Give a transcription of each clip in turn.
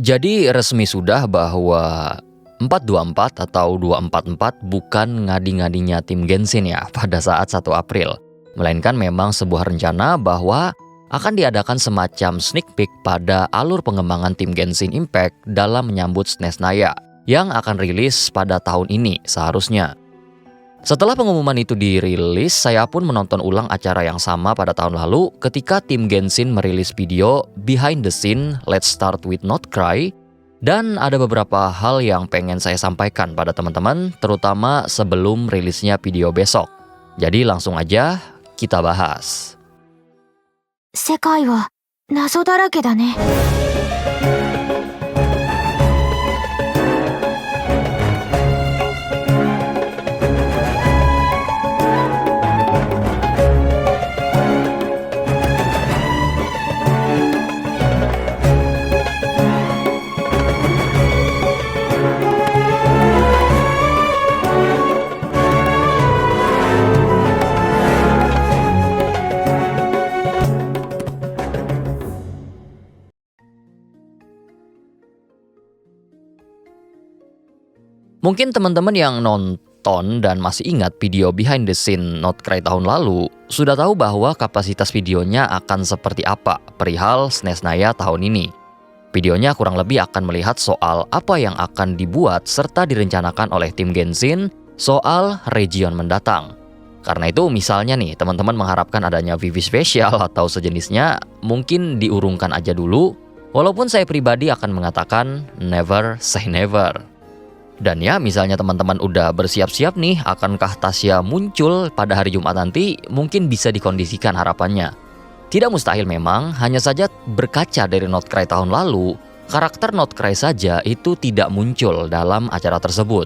Jadi resmi sudah bahwa 424 atau 244 bukan ngadi-ngadinya tim Genshin ya pada saat 1 April. Melainkan memang sebuah rencana bahwa akan diadakan semacam sneak peek pada alur pengembangan tim Genshin Impact dalam menyambut SNES Naya yang akan rilis pada tahun ini seharusnya. Setelah pengumuman itu dirilis, saya pun menonton ulang acara yang sama pada tahun lalu ketika tim Genshin merilis video Behind the Scene Let's Start with Not Cry, dan ada beberapa hal yang pengen saya sampaikan pada teman-teman, terutama sebelum rilisnya video besok. Jadi langsung aja kita bahas. 世界は謎だらけだね。Mungkin teman-teman yang nonton dan masih ingat video Behind the Scene Not Cry tahun lalu sudah tahu bahwa kapasitas videonya akan seperti apa perihal SNES Naya tahun ini. Videonya kurang lebih akan melihat soal apa yang akan dibuat serta direncanakan oleh tim Genshin soal region mendatang. Karena itu misalnya nih teman-teman mengharapkan adanya VV spesial atau sejenisnya, mungkin diurungkan aja dulu, walaupun saya pribadi akan mengatakan never say never. Dan ya misalnya teman-teman udah bersiap-siap nih akankah Tasya muncul pada hari Jumat nanti, mungkin bisa dikondisikan harapannya. Tidak mustahil memang, hanya saja berkaca dari Not Cry tahun lalu, karakter Not Cry saja itu tidak muncul dalam acara tersebut.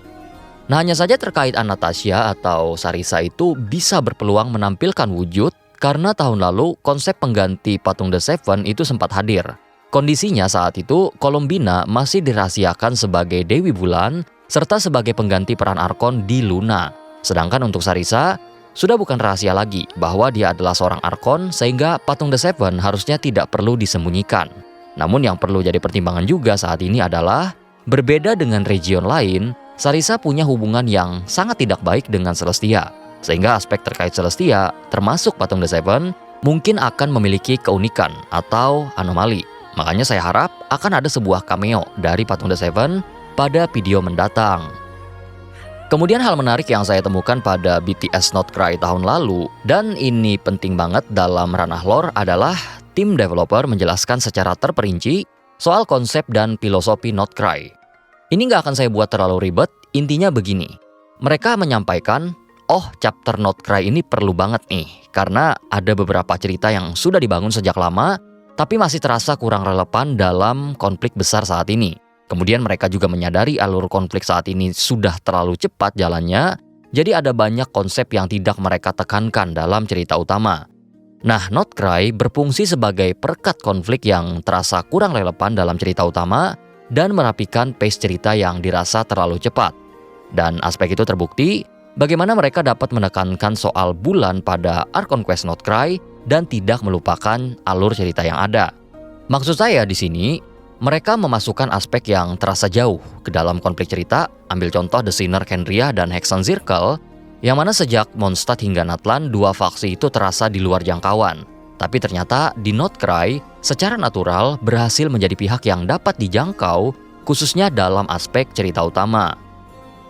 Nah hanya saja terkait Anastasia atau Sarisa itu bisa berpeluang menampilkan wujud karena tahun lalu konsep pengganti patung The Seven itu sempat hadir. Kondisinya saat itu Columbina masih dirahasiakan sebagai Dewi Bulan serta sebagai pengganti peran Archon di Luna. Sedangkan untuk Sarisa, sudah bukan rahasia lagi bahwa dia adalah seorang Archon sehingga patung The Seven harusnya tidak perlu disembunyikan. Namun yang perlu jadi pertimbangan juga saat ini adalah, berbeda dengan region lain, Sarisa punya hubungan yang sangat tidak baik dengan Celestia. Sehingga aspek terkait Celestia, termasuk patung The Seven, mungkin akan memiliki keunikan atau anomali. Makanya saya harap akan ada sebuah cameo dari patung The Seven pada video mendatang. Kemudian hal menarik yang saya temukan pada BTS Not Cry tahun lalu, dan ini penting banget dalam ranah lore, adalah tim developer menjelaskan secara terperinci soal konsep dan filosofi Not Cry. Ini nggak akan saya buat terlalu ribet, intinya begini. Mereka menyampaikan, chapter Not Cry ini perlu banget nih, karena ada beberapa cerita yang sudah dibangun sejak lama, tapi masih terasa kurang relevan dalam konflik besar saat ini. Kemudian mereka juga menyadari alur konflik saat ini sudah terlalu cepat jalannya, jadi ada banyak konsep yang tidak mereka tekankan dalam cerita utama. Nah, Not Cry berfungsi sebagai perekat konflik yang terasa kurang relevan dalam cerita utama dan merapikan pace cerita yang dirasa terlalu cepat. Dan aspek itu terbukti bagaimana mereka dapat menekankan soal bulan pada Archon Quest Not Cry dan tidak melupakan alur cerita yang ada. Maksud saya di sini, mereka memasukkan aspek yang terasa jauh ke dalam konflik cerita. Ambil contoh The Sinner Khenria dan Hexen Circle, yang mana sejak Mondstadt hingga Natlan, dua faksi itu terasa di luar jangkauan. Tapi ternyata di Not Cry, secara natural berhasil menjadi pihak yang dapat dijangkau, khususnya dalam aspek cerita utama.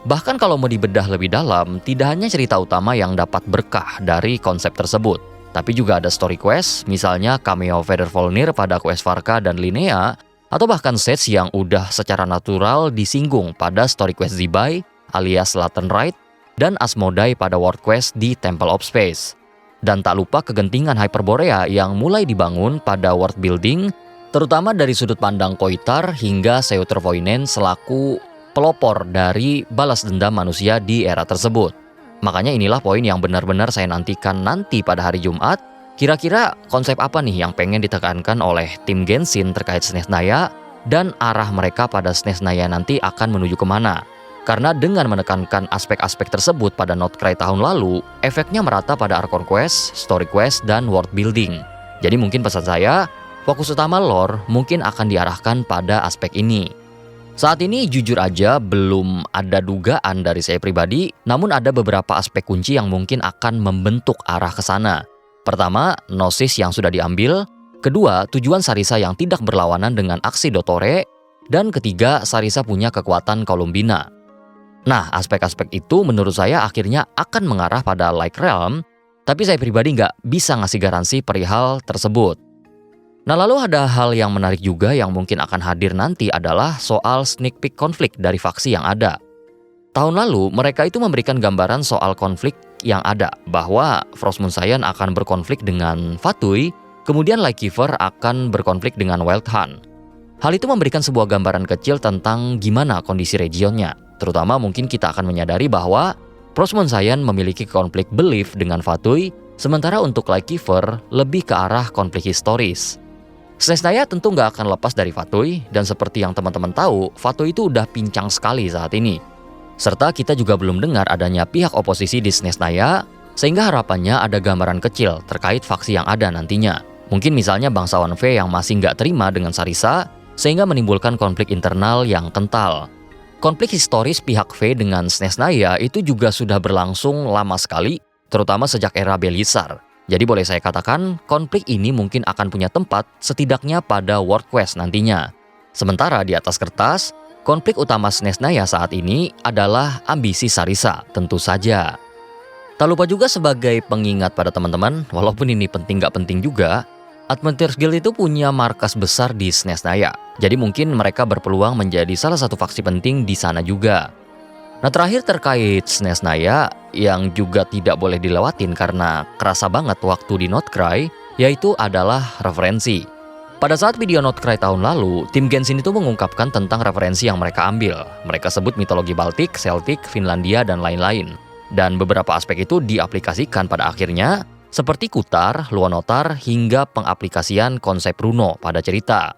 Bahkan kalau mau dibedah lebih dalam, tidak hanya cerita utama yang dapat berkah dari konsep tersebut, tapi juga ada story quest, misalnya cameo Vader Volnir pada quest Varka dan Linnea, atau bahkan sets yang udah secara natural disinggung pada story quest Zibai alias Latin Rite dan Asmodai pada world quest di Temple of Space. Dan tak lupa kegentingan Hyperborea yang mulai dibangun pada world building, terutama dari sudut pandang Koitar hingga Seutervoinen selaku pelopor dari balas dendam manusia di era tersebut. Makanya inilah poin yang benar-benar saya nantikan nanti pada hari Jumat. Kira-kira konsep apa nih yang pengen ditekankan oleh tim Genshin terkait SNES Naya, dan arah mereka pada SNES Naya nanti akan menuju kemana? Karena dengan menekankan aspek-aspek tersebut pada Not Cry tahun lalu, efeknya merata pada Archon Quest, Story Quest, dan World Building. Jadi mungkin pesan saya, fokus utama lore mungkin akan diarahkan pada aspek ini. Saat ini jujur aja belum ada dugaan dari saya pribadi, namun ada beberapa aspek kunci yang mungkin akan membentuk arah ke sana. Pertama, Gnosis yang sudah diambil. Kedua, tujuan Sarisa yang tidak berlawanan dengan aksi Dottore. Dan ketiga, Sarisa punya kekuatan Columbina. Nah, aspek-aspek itu menurut saya akhirnya akan mengarah pada Like Realm, tapi saya pribadi nggak bisa ngasih garansi perihal tersebut. Nah, lalu ada hal yang menarik juga yang mungkin akan hadir nanti adalah soal sneak peek konflik dari faksi yang ada. Tahun lalu, mereka itu memberikan gambaran soal konflik yang ada, bahwa Frostmourne Scion akan berkonflik dengan Fatui, kemudian Lightkeeper akan berkonflik dengan Wild Hunt. Hal itu memberikan sebuah gambaran kecil tentang gimana kondisi regionnya. Terutama mungkin kita akan menyadari bahwa Frostmourne Scion memiliki konflik belief dengan Fatui, sementara untuk Lightkeeper lebih ke arah konflik historis. Snezhnaya tentu nggak akan lepas dari Fatui, dan seperti yang teman-teman tahu, Fatui itu udah pincang sekali saat ini. Serta kita juga belum dengar adanya pihak oposisi di Snezhnaya, sehingga harapannya ada gambaran kecil terkait faksi yang ada nantinya. Mungkin misalnya bangsawan V yang masih nggak terima dengan Sarisa, sehingga menimbulkan konflik internal yang kental. Konflik historis pihak V dengan Snezhnaya itu juga sudah berlangsung lama sekali, terutama sejak era Belisar. Jadi boleh saya katakan, konflik ini mungkin akan punya tempat setidaknya pada World Quest nantinya. Sementara di atas kertas, konflik utama Snezhnaya saat ini adalah ambisi Sarisa, tentu saja. Tak lupa juga sebagai pengingat pada teman-teman, walaupun ini penting gak penting juga, Adventurers Guild itu punya markas besar di Snezhnaya. Jadi mungkin mereka berpeluang menjadi salah satu faksi penting di sana juga. Nah, terakhir terkait Snezhnaya yang juga tidak boleh dilewatin karena kerasa banget waktu di Notcry, yaitu adalah referensi. Pada saat video Notcry tahun lalu, tim Genshin itu mengungkapkan tentang referensi yang mereka ambil. Mereka sebut mitologi Baltik, Celtic, Finlandia, dan lain-lain. Dan beberapa aspek itu diaplikasikan pada akhirnya, seperti Kutar, Luonotar, hingga pengaplikasian konsep runo pada cerita.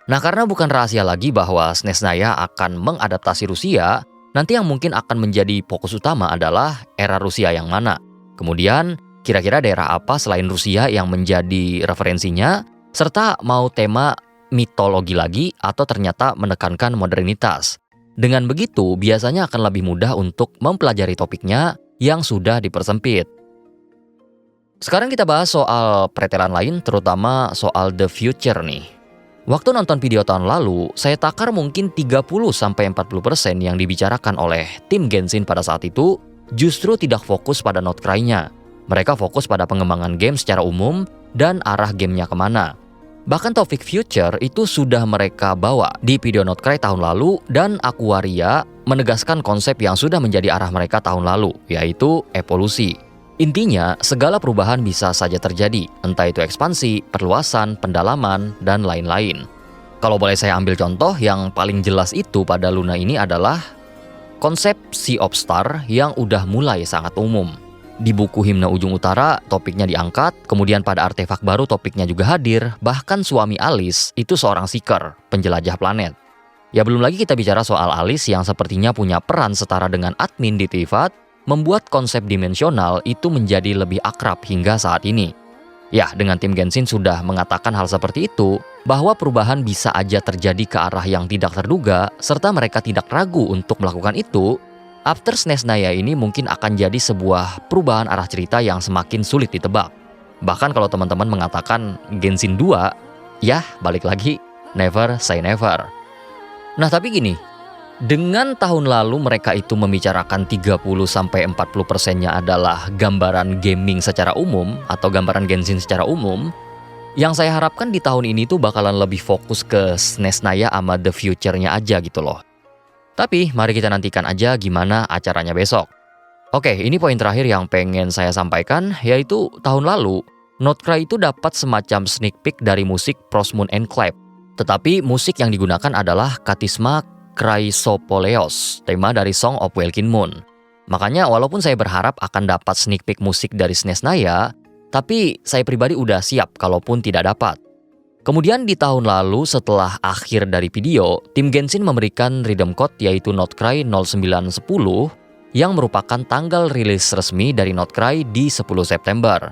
Nah, karena bukan rahasia lagi bahwa Snezhnaya akan mengadaptasi Rusia, nanti yang mungkin akan menjadi fokus utama adalah era Rusia yang mana. Kemudian, kira-kira daerah apa selain Rusia yang menjadi referensinya, serta mau tema mitologi lagi atau ternyata menekankan modernitas. Dengan begitu, biasanya akan lebih mudah untuk mempelajari topiknya yang sudah dipersempit. Sekarang kita bahas soal pretelan lain, terutama soal The Future nih. Waktu nonton video tahun lalu, saya takar mungkin 30-40% yang dibicarakan oleh tim Genshin pada saat itu justru tidak fokus pada Notcry-nya. Mereka fokus pada pengembangan game secara umum dan arah gamenya kemana. Bahkan topik Future itu sudah mereka bawa di video Notcry tahun lalu, dan Aquaria menegaskan konsep yang sudah menjadi arah mereka tahun lalu, yaitu evolusi. Intinya, segala perubahan bisa saja terjadi, entah itu ekspansi, perluasan, pendalaman, dan lain-lain. Kalau boleh saya ambil contoh, yang paling jelas itu pada Luna ini adalah konsep Sea of Star yang udah mulai sangat umum. Di buku Himne Ujung Utara, topiknya diangkat, kemudian pada artefak baru topiknya juga hadir, bahkan suami Alice itu seorang seeker, penjelajah planet. Ya belum lagi kita bicara soal Alice yang sepertinya punya peran setara dengan admin di Teyvat, membuat konsep dimensional itu menjadi lebih akrab hingga saat ini. Ya, dengan tim Genshin sudah mengatakan hal seperti itu, bahwa perubahan bisa aja terjadi ke arah yang tidak terduga, serta mereka tidak ragu untuk melakukan itu, After Snezhnaya ini mungkin akan jadi sebuah perubahan arah cerita yang semakin sulit ditebak. Bahkan kalau teman-teman mengatakan Genshin 2, ya balik lagi, never say never. Nah tapi gini, dengan tahun lalu mereka itu membicarakan 30-40%-nya adalah gambaran gaming secara umum atau gambaran Genshin secara umum, yang saya harapkan di tahun ini tuh bakalan lebih fokus ke Snezhnaya sama The Future-nya aja gitu loh. Tapi mari kita nantikan aja gimana acaranya besok. Oke, ini poin terakhir yang pengen saya sampaikan, yaitu tahun lalu Notcry itu dapat semacam sneak peek dari musik Frostmourne Enclave. Tetapi musik yang digunakan adalah Katisma Chrysopoleos, tema dari Song of Welkin Moon. Makanya walaupun saya berharap akan dapat sneak peek musik dari Snezhnaya, tapi saya pribadi udah siap kalaupun tidak dapat. Kemudian di tahun lalu setelah akhir dari video, tim Genshin memberikan redeem code yaitu Notcry 0910 yang merupakan tanggal rilis resmi dari Notcry di 10 September.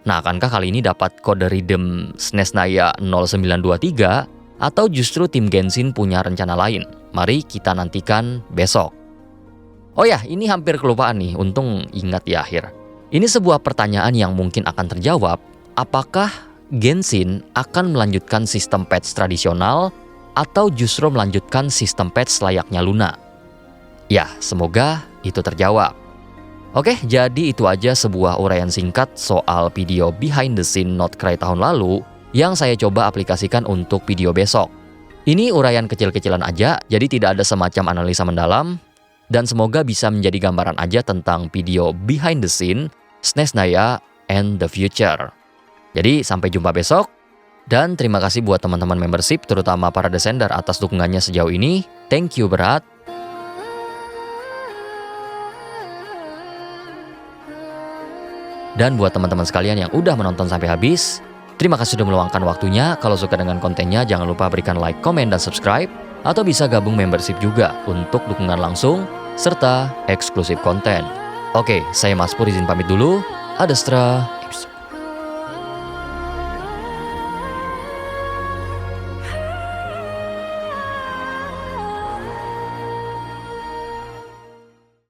Nah, akankah kali ini dapat kode redeem SNES Naya 0923 atau justru tim Genshin punya rencana lain? Mari kita nantikan besok. Oh ya, ini hampir kelupaan nih, untung ingat di akhir. Ini sebuah pertanyaan yang mungkin akan terjawab, apakah Genshin akan melanjutkan sistem patch tradisional atau justru melanjutkan sistem patch layaknya Luna? Ya, semoga itu terjawab. Oke, jadi itu aja sebuah uraian singkat soal video behind the scene Not Cry tahun lalu yang saya coba aplikasikan untuk video besok. Ini uraian kecil-kecilan aja, jadi tidak ada semacam analisa mendalam, dan semoga bisa menjadi gambaran aja tentang video behind the scene SNES Naya and the future. Jadi sampai jumpa besok, dan terima kasih buat teman-teman membership, terutama para desender atas dukungannya sejauh ini. Thank you berat. Dan buat teman-teman sekalian yang udah menonton sampai habis, terima kasih sudah meluangkan waktunya. Kalau suka dengan kontennya, jangan lupa berikan like, komen, dan subscribe. Atau bisa gabung membership juga untuk dukungan langsung, serta eksklusif konten. Oke, saya Mas Pur izin pamit dulu. Adestra.